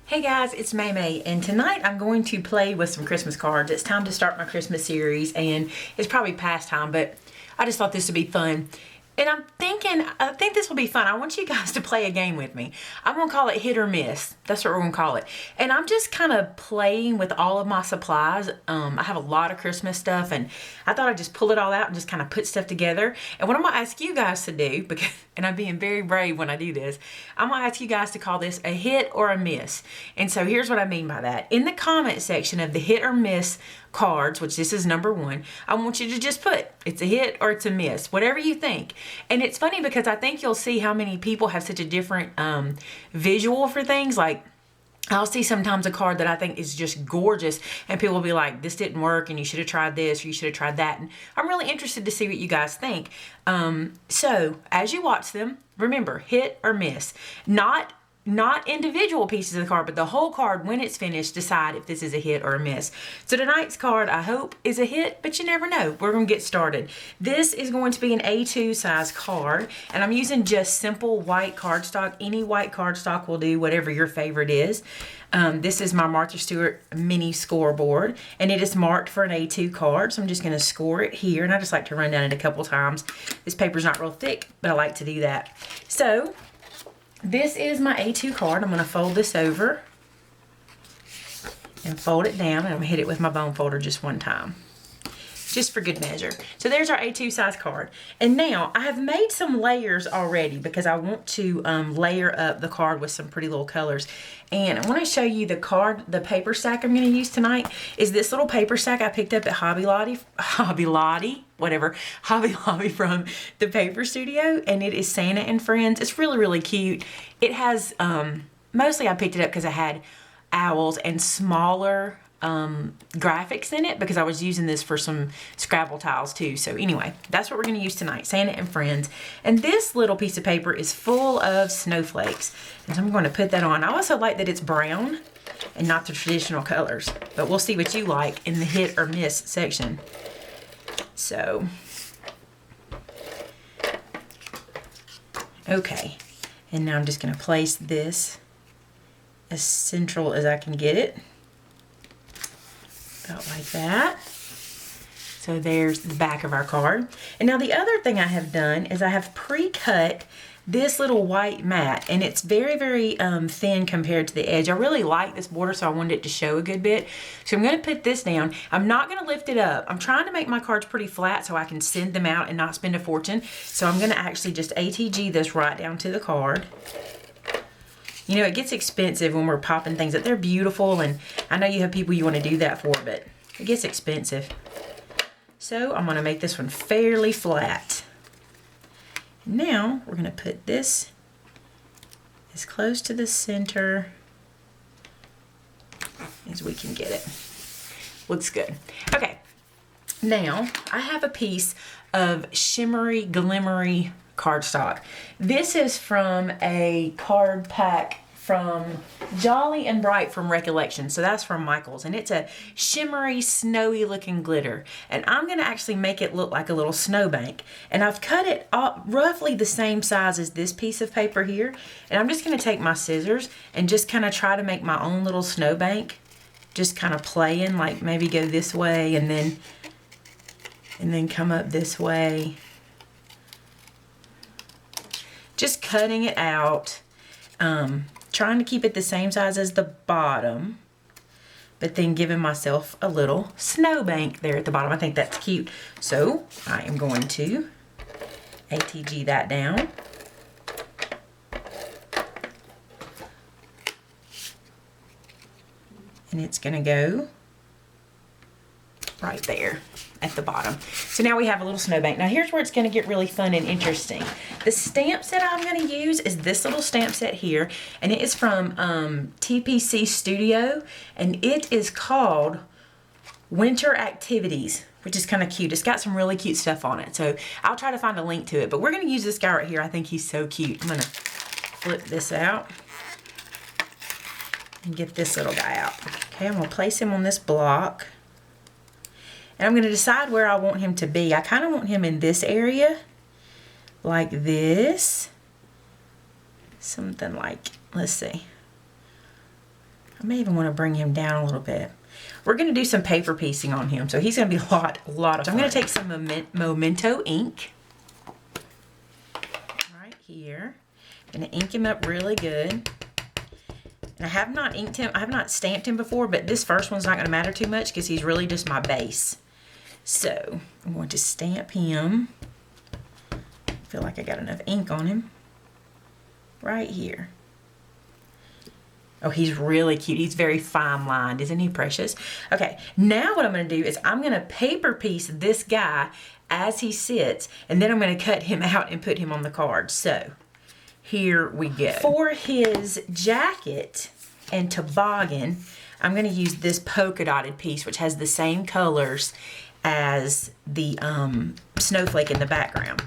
Hey guys, it's May May, and tonight I'm going to play with some Christmas cards. It's time to start my Christmas series, and it's probably past time, but I just thought this would be fun. And I think this will be fun. I want you guys to play a game with me. I'm going to call it Hit or Miss. That's what we're going to call it. And I'm just kind of playing with all of my supplies. I have a lot of Christmas stuff, and I thought I'd just pull it all out and just kind of put stuff together. And what I'm going to ask you guys to do, and I'm being very brave when I do this, I'm going to ask you guys to call this a hit or a miss. And so here's what I mean by that. In the comment section of the hit or miss cards, which this is number 1, I want you to just put it's a hit or it's a miss, whatever you think. And it's funny because I think you'll see how many people have such a different visual for things. Like I'll see sometimes a card that I think is just gorgeous and people will be like, this didn't work and you should have tried this or you should have tried that. And I'm really interested to see what you guys think. So as you watch them, remember, hit or miss. Not individual pieces of the card, but the whole card, when it's finished, decide if this is a hit or a miss. So tonight's card, I hope, is a hit, but you never know. We're going to get started. This is going to be an A2 size card, and I'm using just simple white cardstock. Any white cardstock will do, whatever your favorite is. This is my Martha Stewart mini scoreboard, and it is marked for an A2 card, so I'm just going to score it here, and I just like to run down it a couple times. This paper's not real thick, but I like to do that. So this is my A2 card. I'm going to fold this over and fold it down, and I'm going to hit it with my bone folder just one time, just for good measure. So there's our A2 size card. And now I have made some layers already because I want to layer up the card with some pretty little colors. And I want to show you the paper stack I'm going to use tonight is this little paper stack I picked up at Hobby Lobby from the Paper Studio, and it is Santa and Friends. It's really, really cute. It has, mostly I picked it up because I had owls and smaller graphics in it because I was using this for some Scrabble tiles too. So anyway, that's what we're going to use tonight, Santa and Friends. And this little piece of paper is full of snowflakes. And so I'm going to put that on. I also like that it's brown and not the traditional colors, but we'll see what you like in the hit or miss section. So, okay. And now I'm just going to place this as central as I can get it. About like that. So there's the back of our card. And now the other thing I have done is I have pre-cut this little white mat, and it's very, very thin compared to the edge. I really like this border, so I wanted it to show a good bit. So I'm going to put this down. I'm not going to lift it up. I'm trying to make my cards pretty flat so I can send them out and not spend a fortune. So I'm going to actually just ATG this right down to the card. You know, it gets expensive when we're popping things up. They're beautiful, and I know you have people you want to do that for, but it gets expensive. So I'm going to make this one fairly flat. Now we're going to put this as close to the center as we can get it. Looks good. Okay, now I have a piece of shimmery, glimmery cardstock. This is from a card pack from Jolly and Bright from Recollection. So that's from Michaels, and it's a shimmery, snowy looking glitter. And I'm going to actually make it look like a little snowbank. And I've cut it roughly the same size as this piece of paper here. And I'm just going to take my scissors and just kind of try to make my own little snowbank. Just kind of playing, like maybe go this way and then come up this way. Just cutting it out, trying to keep it the same size as the bottom, but then giving myself a little snowbank there at the bottom. I think that's cute. So I am going to ATG that down. And it's going to go right there at the bottom. So now we have a little snowbank. Now here's where it's going to get really fun and interesting. The stamp set I'm going to use is this little stamp set here, and it is from TPC Studio, and it is called Winter Activities, which is kind of cute. It's got some really cute stuff on it, so I'll try to find a link to it, but we're going to use this guy right here. I think he's so cute. I'm going to flip this out and get this little guy out. Okay, I'm going to place him on this block. And I'm going to decide where I want him to be. I kind of want him in this area, like this. Something like, let's see. I may even want to bring him down a little bit. We're going to do some paper piecing on him, so he's going to be a lot of fun. So I'm going to take some Memento ink right here. I'm going to ink him up really good. And I have not inked him, I have not stamped him before, but this first one's not going to matter too much because he's really just my base. So I'm going to stamp him. I feel like I got enough ink on him. Right here. Oh, he's really cute. He's very fine lined. Isn't he precious? Okay, now what I'm going to do is I'm going to paper piece this guy as he sits, and then I'm going to cut him out and put him on the card. So here we go. For his jacket and toboggan, I'm going to use this polka dotted piece, which has the same colors as the snowflake in the background.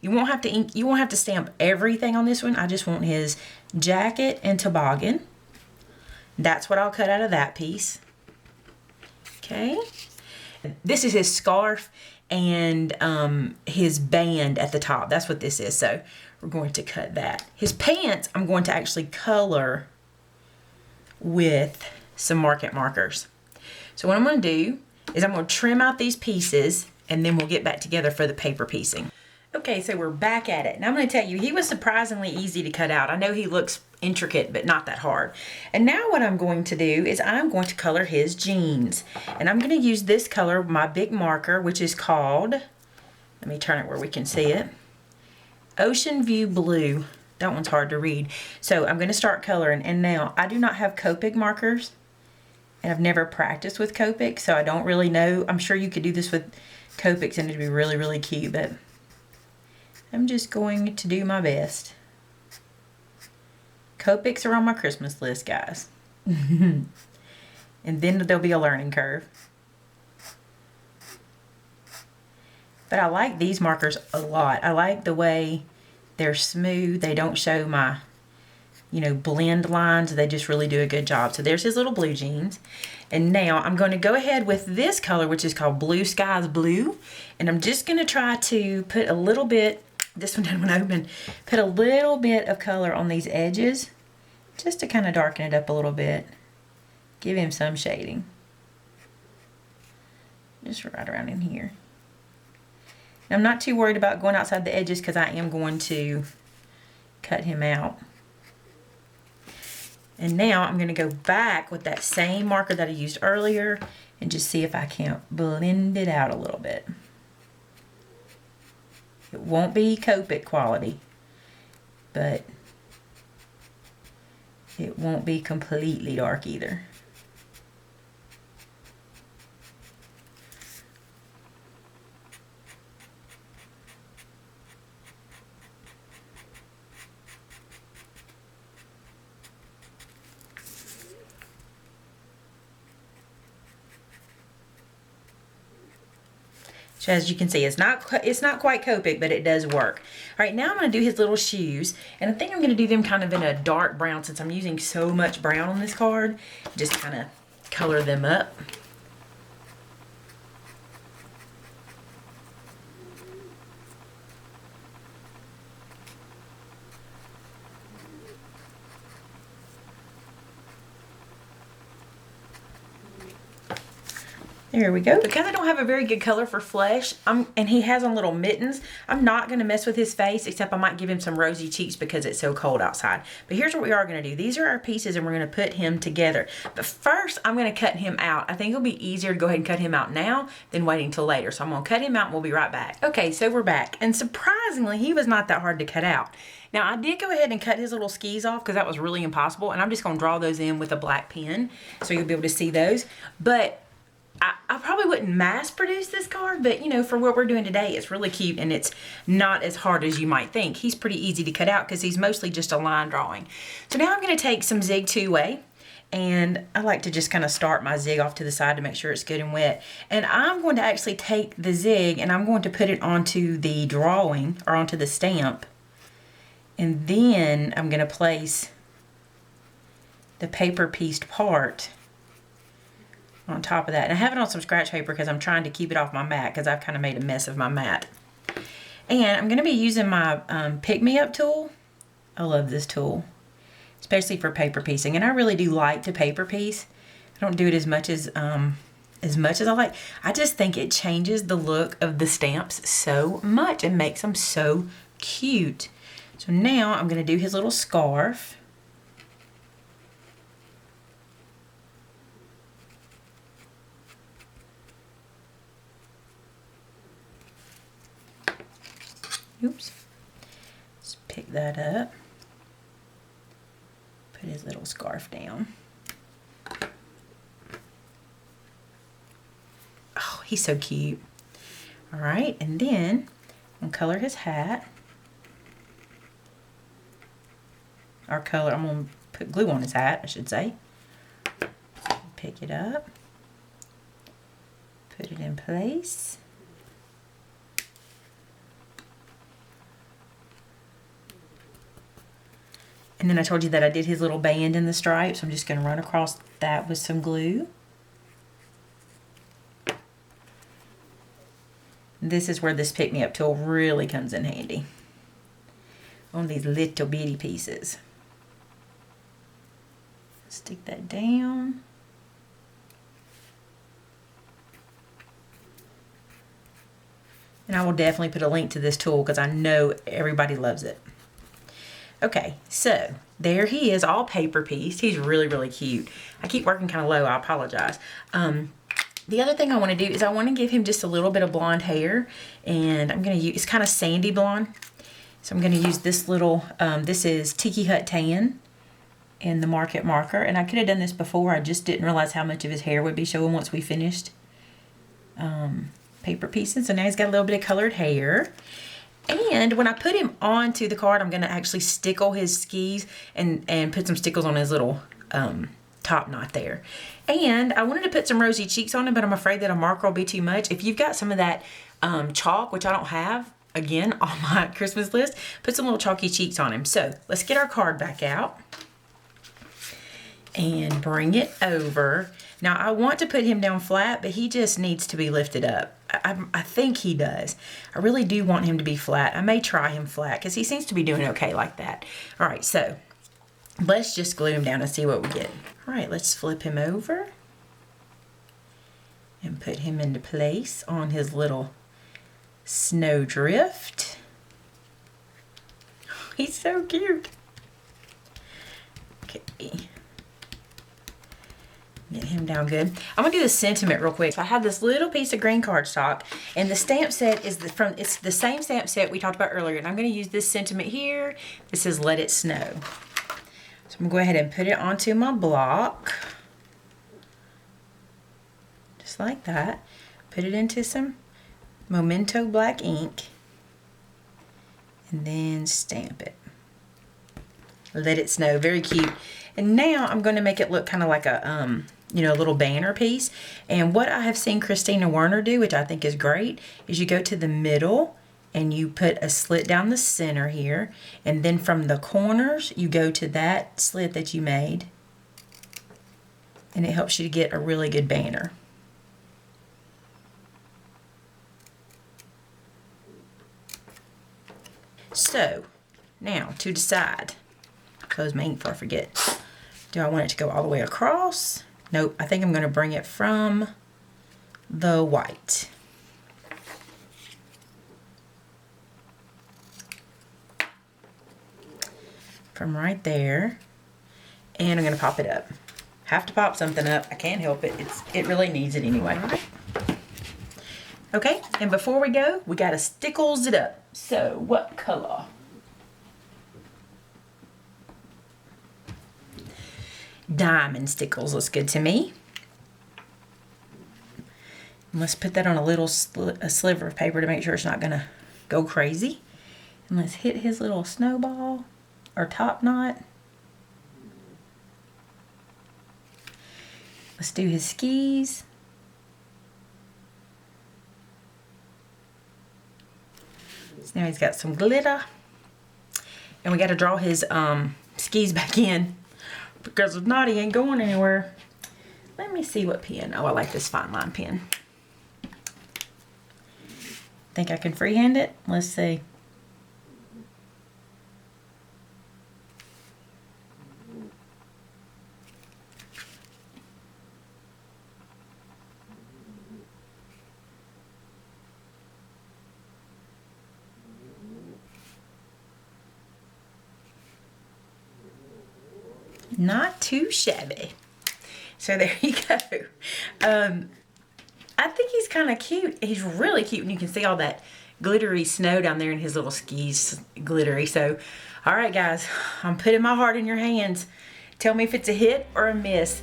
You won't have to ink, you won't have to stamp everything on this one. I just want his jacket and toboggan. That's what I'll cut out of that piece. Okay. This is his scarf and his band at the top. That's what this is. So we're going to cut that. His pants, I'm going to actually color with some Market markers. So what I'm going to do is I'm going to trim out these pieces, and then we'll get back together for the paper piecing. Okay, so we're back at it. And I'm going to tell you, he was surprisingly easy to cut out. I know he looks intricate, but not that hard. And now what I'm going to do is I'm going to color his jeans. And I'm going to use this color, my big marker, which is called, let me turn it where we can see it, Ocean View Blue. That one's hard to read. So I'm going to start coloring. And now, I do not have Copic markers. And I've never practiced with Copic, so I don't really know. I'm sure you could do this with Copics and it'd be really, really cute, but I'm just going to do my best. Copics are on my Christmas list, guys. And then there'll be a learning curve. But I like these markers a lot. I like the way they're smooth. They don't show my, you know, blend lines. They just really do a good job. So there's his little blue jeans. And now I'm going to go ahead with this color, which is called Blue Skies Blue. And I'm just going to try to put a little bit, this one didn't want to open, put a little bit of color on these edges just to kind of darken it up a little bit. Give him some shading. Just right around in here. And I'm not too worried about going outside the edges because I am going to cut him out. And now I'm going to go back with that same marker that I used earlier and just see if I can't blend it out a little bit. It won't be Copic quality, but it won't be completely dark either. So as you can see, it's not quite Copic, but it does work. All right, now I'm going to do his little shoes, and I think I'm going to do them kind of in a dark brown since I'm using so much brown on this card. Just kind of color them up. There we go. Because I don't have a very good color for flesh, and he has on little mittens, I'm not going to mess with his face, except I might give him some rosy cheeks because it's so cold outside. But here's what we are going to do. These are our pieces, and we're going to put him together. But first, I'm going to cut him out. I think it'll be easier to go ahead and cut him out now than waiting till later. So I'm going to cut him out, and we'll be right back. Okay, so we're back. And surprisingly, he was not that hard to cut out. Now, I did go ahead and cut his little skis off because that was really impossible. And I'm just going to draw those in with a black pen so you'll be able to see those. But I probably wouldn't mass produce this card, but you know, for what we're doing today, it's really cute and it's not as hard as you might think. He's pretty easy to cut out because he's mostly just a line drawing. So now I'm going to take some Zig 2-way, and I like to just kind of start my zig off to the side to make sure it's good and wet. And I'm going to actually take the zig and I'm going to put it onto the drawing or onto the stamp. And then I'm going to place the paper pieced part on top of that. And I have it on some scratch paper because I'm trying to keep it off my mat because I've kind of made a mess of my mat. And I'm going to be using my Pick Me Up tool. I love this tool. especially for paper piecing. And I really do like to paper piece. I don't do it as much as I like. I just think it changes the look of the stamps so much and makes them so cute. So now I'm going to do his little scarf. Oops. Let's pick that up. Put his little scarf down. Oh, he's so cute. All right, and then I'm gonna color his hat. I'm gonna put glue on his hat, I should say. Pick it up. Put it in place. And then I told you that I did his little band in the stripes. I'm just going to run across that with some glue. This is where this pick-me-up tool really comes in handy. On these little bitty pieces. Stick that down. And I will definitely put a link to this tool because I know everybody loves it. Okay, so there he is, all paper pieced. He's really, really cute. I keep working kind of low, I apologize. The other thing I want to do is I want to give him just a little bit of blonde hair, and I'm going to use, it's kind of sandy blonde. So I'm going to use this little, this is Tiki Hut Tan in the Market marker, and I could have done this before. I just didn't realize how much of his hair would be showing once we finished paper piecing. So now he's got a little bit of colored hair. And when I put him onto the card, I'm going to actually stickle his skis and put some stickles on his little top knot there. And I wanted to put some rosy cheeks on him, but I'm afraid that a marker will be too much. If you've got some of that chalk, which I don't have, again, on my Christmas list, put some little chalky cheeks on him. So let's get our card back out and bring it over. Now I want to put him down flat, but he just needs to be lifted up. I think he does. I really do want him to be flat. I may try him flat because he seems to be doing okay like that. All right, so let's just glue him down and see what we get. All right, let's flip him over and put him into place on his little snowdrift. He's so cute. Okay. Get him down good. I'm gonna do the sentiment real quick. So I have this little piece of green cardstock, and the stamp set is it's the same stamp set we talked about earlier. And I'm gonna use this sentiment here. This says "Let It Snow." So I'm gonna go ahead and put it onto my block, just like that. Put it into some Memento black ink, and then stamp it. Let It Snow. Very cute. And now I'm going to make it look kind of like a you know, a little banner piece. And what I have seen Christina Werner do, which I think is great, is you go to the middle and you put a slit down the center here, and then from the corners you go to that slit that you made, and it helps you to get a really good banner. So now to decide, close my ink before I forget. Do I want it to go all the way across? Nope, I think I'm going to bring it from the white. From right there. And I'm going to pop it up. Have to pop something up. I can't help it. It really needs it anyway. Okay, and before we go, we got to stickles it up. So, what color? Diamond stickles looks good to me. And let's put that on a little a sliver of paper to make sure it's not going to go crazy. And let's hit his little snowball or top knot. Let's do his skis. So now he's got some glitter. And we got to draw his skis back in, because if not, he ain't going anywhere. Let me see what pen. Oh, I like this fine line pen. Think I can freehand it? Let's see. Not too shabby. So there you go. I think he's kind of cute. He's really cute, and you can see all that glittery snow down there in his little skis glittery. So, all right, guys, I'm putting my heart in your hands. Tell me if it's a hit or a miss.